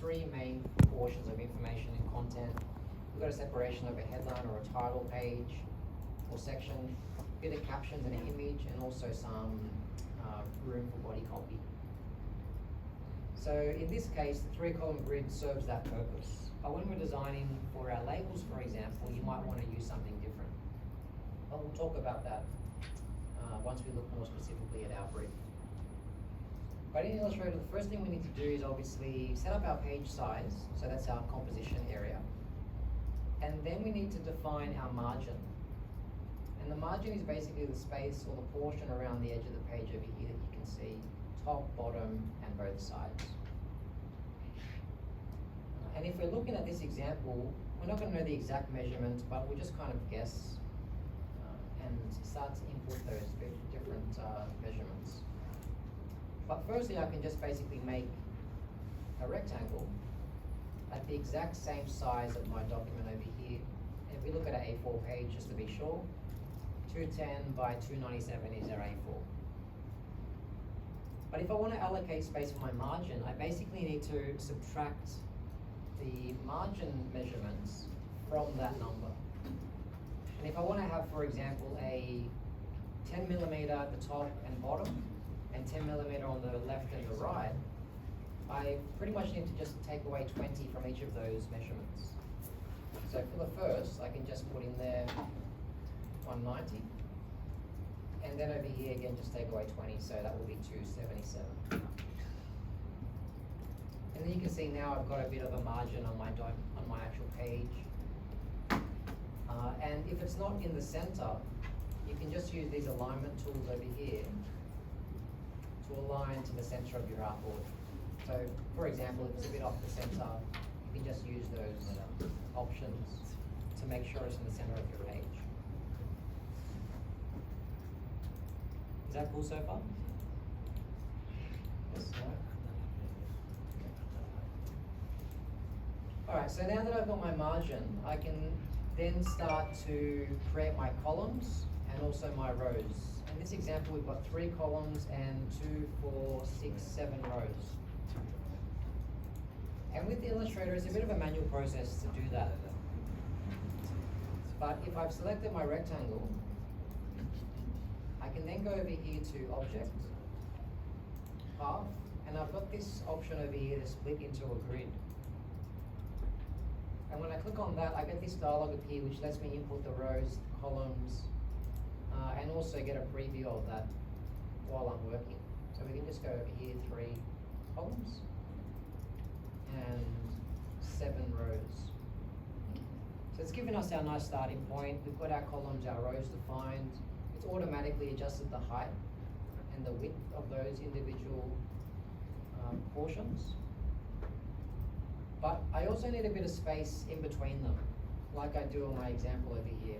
three main portions of information and content. We've got a separation of a headline or a title page or section, a bit of captions and an image, and also some room for body copy. So in this case, the 3-column grid serves that purpose. But when we're designing for our labels, for example, you might want to use something different. But we'll talk about that once we look more specifically at our brief. But in Illustrator, the first thing we need to do is obviously set up our page size, so that's our composition area. And then we need to define our margin. And the margin is basically the space or the portion around the edge of the page over here that you can see, top, bottom, and both sides. And if we're looking at this example, we're not going to know the exact measurements, but we'll just kind of guess and start to input those different measurements. But firstly, I can just basically make a rectangle at the exact same size of my document over here. And if we look at an A4 page, just to be sure, 210 by 297 is our A4. But if I want to allocate space for my margin, I basically need to subtract the margin measurements from that number. And if I want to have, for example, a 10 millimeter at the top and bottom, and 10 millimeter on the left and the right, I pretty much need to just take away 20 from each of those measurements. So for the first, I can just put in there 190. And then over here again, just take away 20, so that will be 277. And then you can see now I've got a bit of a margin on my actual page. And if it's not in the center, you can just use these alignment tools over here to align to the center of your artboard. So, for example, if it's a bit off the center, you can just use those options to make sure it's in the center of your page. Is that cool so far? Yes, no? Alright, so now that I've got my margin, I can then start to create my columns and also my rows. In this example, we've got 3 columns and 2, 4, 6, 7 rows. And with Illustrator, it's a bit of a manual process to do that. But if I've selected my rectangle, I can then go over here to Object, Path, and I've got this option over here to split into a grid. And when I click on that, I get this dialog appear which lets me input the rows, columns, and also get a preview of that while I'm working. So we can just go over here, 3 columns and 7 rows. So it's given us our nice starting point. We've got our columns, our rows defined. It's automatically adjusted the height and the width of those individual portions. But I also need a bit of space in between them, like I do on my example over here.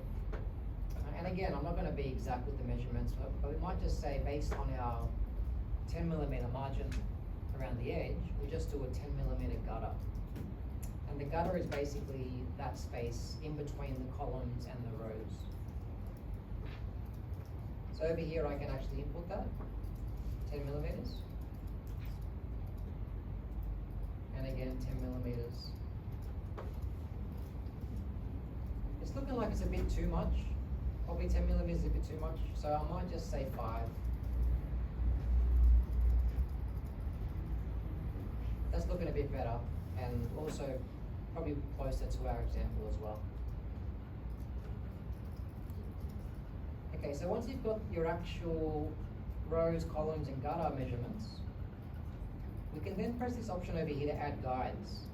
And again, I'm not going to be exact with the measurements, but we might just say based on our 10 millimeter margin around the edge, we just do a 10 millimeter gutter. And the gutter is basically that space in between the columns and the rows. So over here I can actually input that, 10 millimeters. And again, 10 millimeters. It's looking like it's a bit too much. Probably 10 millimeters is a bit too much, so I might just say 5. That's looking a bit better, and also probably closer to our example as well. Okay, so once you've got your actual rows, columns, and gutter measurements, we can then press this option over here to add guides.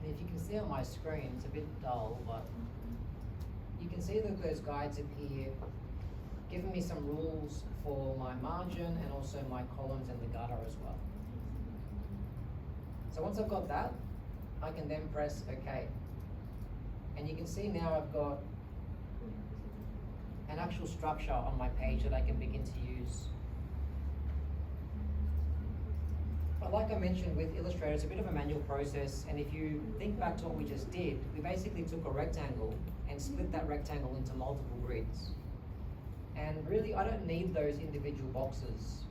And if you can see on my screen, it's a bit dull, but you can see that those guides appear, giving me some rules for my margin and also my columns and the gutter as well. So once I've got that, I can then press OK. And you can see now I've got an actual structure on my page that I can begin to use. But like I mentioned with Illustrator, it's a bit of a manual process, and if you think back to what we just did, we basically took a rectangle and split that rectangle into multiple grids. And really, I don't need those individual boxes.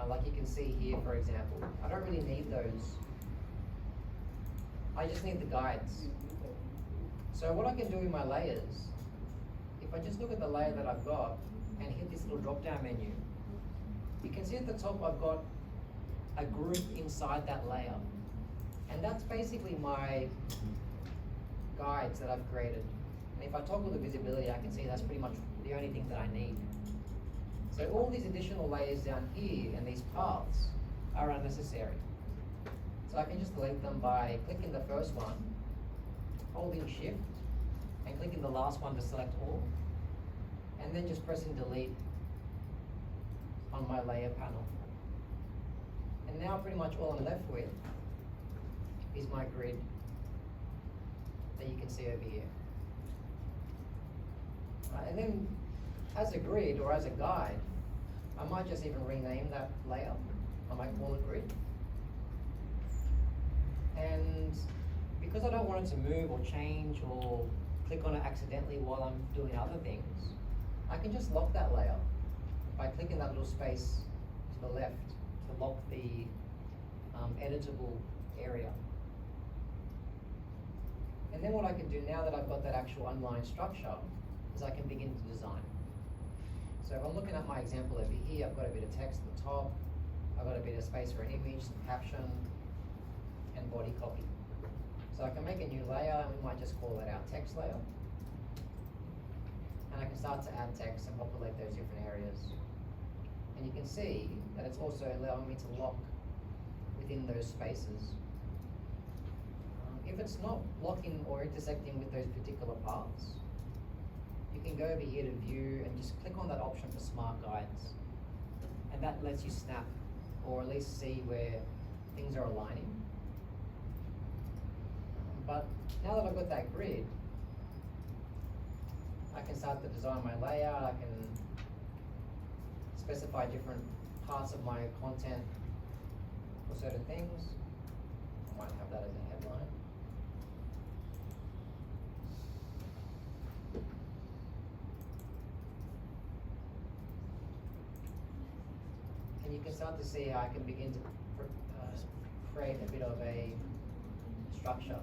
Like you can see here, for example. I don't really need those I just need the guides. So what I can do in my layers, if I just look at the layer that I've got and hit this little drop down menu, you can see at the top I've got a group inside that layer. And that's basically my guides that I've created. And if I toggle the visibility, I can see that's pretty much the only thing that I need. So all these additional layers down here and these paths are unnecessary. So I can just delete them by clicking the first one, holding shift, and clicking the last one to select all, and then just pressing delete on my layer panel. And now pretty much all I'm left with is my grid that you can see over here. And then as a grid or as a guide, I might just even rename that layer. I might call it grid. And because I don't want it to move or change or click on it accidentally while I'm doing other things, I can just lock that layer by clicking that little space to the left to lock the editable area. And then what I can do now that I've got that actual underlying structure is I can begin to design. So if I'm looking at my example over here, I've got a bit of text at the top, I've got a bit of space for an image, some caption, and body copy. So I can make a new layer, and we might just call that our text layer. And I can start to add text and populate those different areas. And you can see that it's also allowing me to lock within those spaces. If it's not locking or intersecting with those particular paths, you can go over here to view and just click on that option for smart guides. And that lets you snap or at least see where things are aligning. But now that I've got that grid, I can start to design my layout, I can specify different parts of my content for certain things. I might have that as a headline. And you can start to see how I can begin to create a bit of a structure.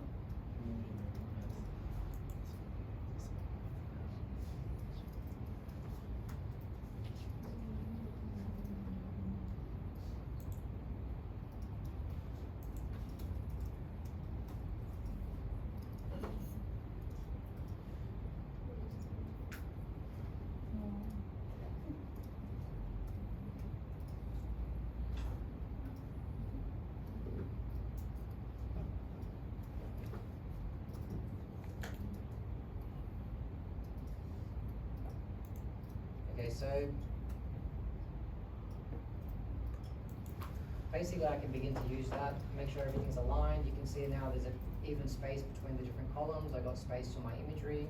Okay, so basically I can begin to use that, make sure everything's aligned. You can see now there's an even space between the different columns. I got space for my imagery.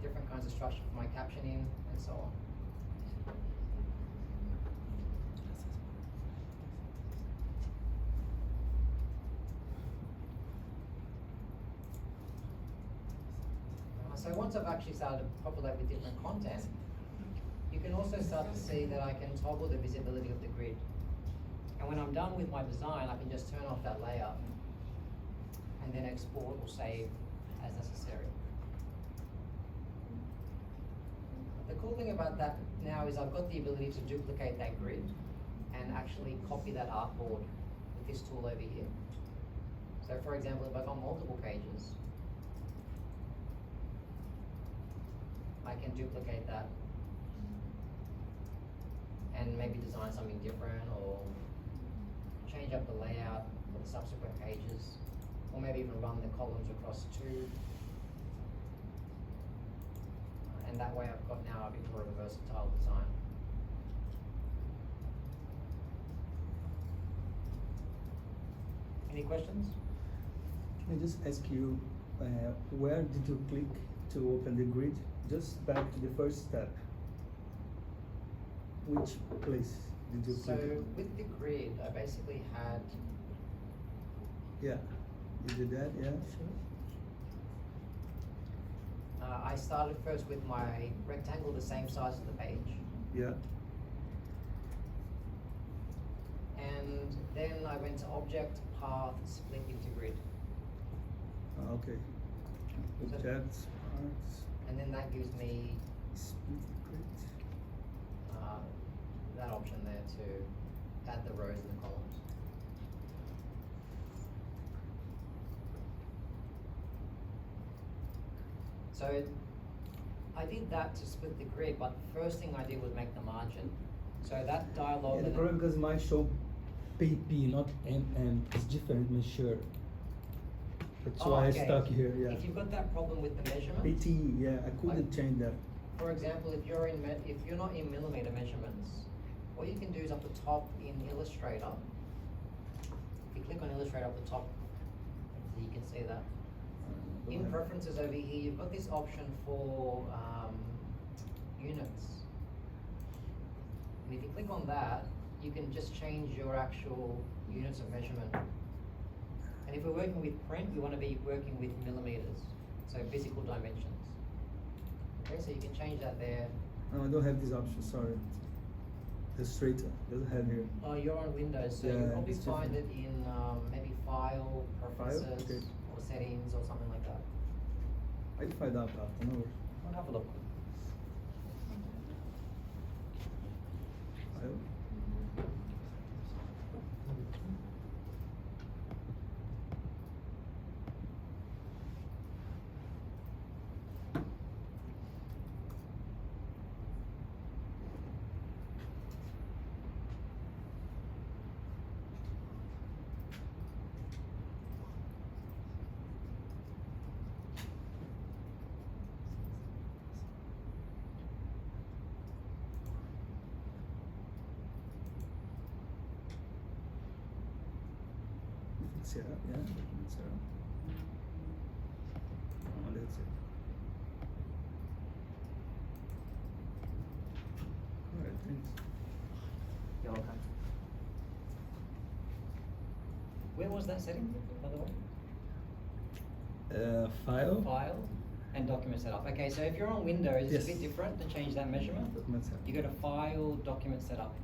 Different kinds of structure for my captioning and so on. So once I've actually started to populate with different content, you can also start to see that I can toggle the visibility of the grid. And when I'm done with my design, I can just turn off that layer and then export or save as necessary. The cool thing about that now is I've got the ability to duplicate that grid and actually copy that artboard with this tool over here. So for example, if I've got multiple pages, I can duplicate that and maybe design something different or change up the layout for the subsequent pages, or maybe even run the columns across two. And that way I've got now a bit more of a versatile design. Any questions? Can I just ask you, where did you click to open the grid? Just back to the first step. Which place did you click? So with the grid, I basically had. Yeah, you did that, yeah, sure. I started first with my rectangle the same size as the page. Yeah. And Then I went to object, path, split into grid. Okay. Objects, parts, And then that gives me split grid. that option there to add the rows and the columns. So I did that to split the grid, but the first thing I did was make the margin. So that dialog. Yeah, the and problem because mine show PP, not MM. It's different in shirt. That's Oh, why okay. I stuck here. Yeah. If you've got that problem with the measurement. PT. Yeah, I couldn't change that. For example, if you're not in millimeter measurements, what you can do is up the top in Illustrator. If you click on Illustrator up the top, so you can see that. In preferences over here, you've got this option for units. And if you click on that, you can just change your actual units of measurement. And if we're working with print, we want to be working with millimeters, so physical dimensions. Okay, so you can change that there. No, I don't have this option. Sorry. Illustrator doesn't have here. Oh, you're on Windows, so Yeah, you'll probably it's find it different. in maybe File, Preferences, Okay. or Settings, or something like that. I'll find out after. No worries. I'll have a look. File. Set up, yeah, document set up. Oh, that's it. Alright, thanks. You're okay. Where was that setting, by the way? File. File and document setup. Okay, so if you're on Windows, it's Yes. a bit different to change that measurement. Document set. You go to File, Document Setup.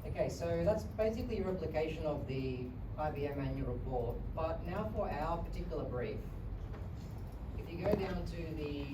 Okay, so that's basically a replication of the IBM annual report. But now for our particular brief, if you go down to the